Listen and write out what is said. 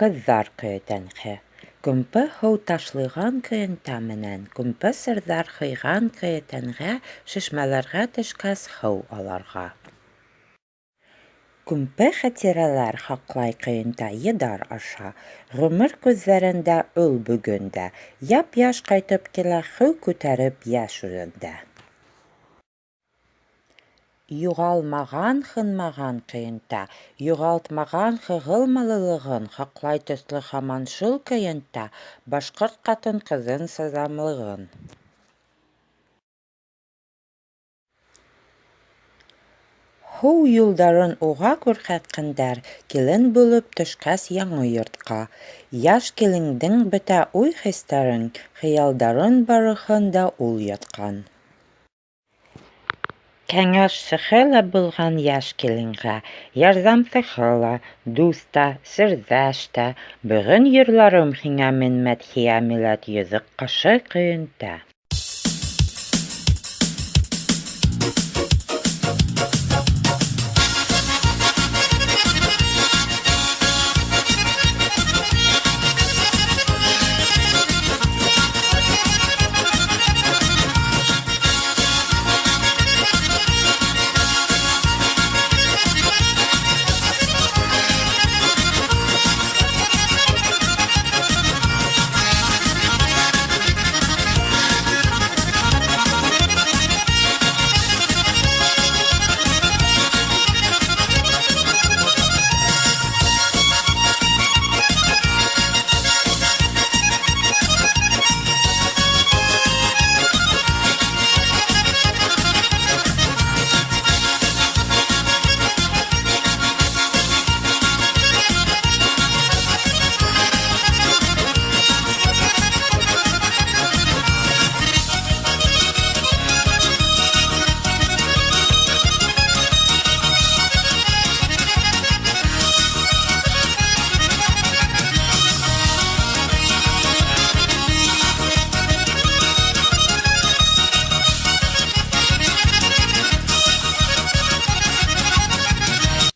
Ҡыҙҙар көйөтәнһе. Көмпө һыу ташлыған көйөнтә менән көмпө сырҙар һыйған көйөтәнгә шишмәләргә төшкәс һыу алырға. Көмпө хәтирәләр һаҡлай көйөнтә йыдар аша. Ғүмер күҙҙәрендә ул бөгөн дә. Яп-йәш ҡайтып килә һыу күтәреп йәш үҙендә. Юғалмаған, һынмаған көйөнтә, юғалтмаған һығылмалылығын һаҡлай төҫлө һаман шул көйөнтә башҡорт ҡатын-ҡыҙын сыҙамлығын. Һыу юлдарын уға күрһәткәндәр килен булып төшкәс яңы йортҡа. Йәш килендең бөтә уй-хистәрен, хыялдарын барыһын да ул ятҡан. Кәңәшсеһе лә булған йәш киленгә, ярҙамсыһы ла, дуҫ та, серҙәш тә. Бөгөн йырларым һиңә мин Мәҙхиә милләт йөҙөк ҡашы көйөнтә.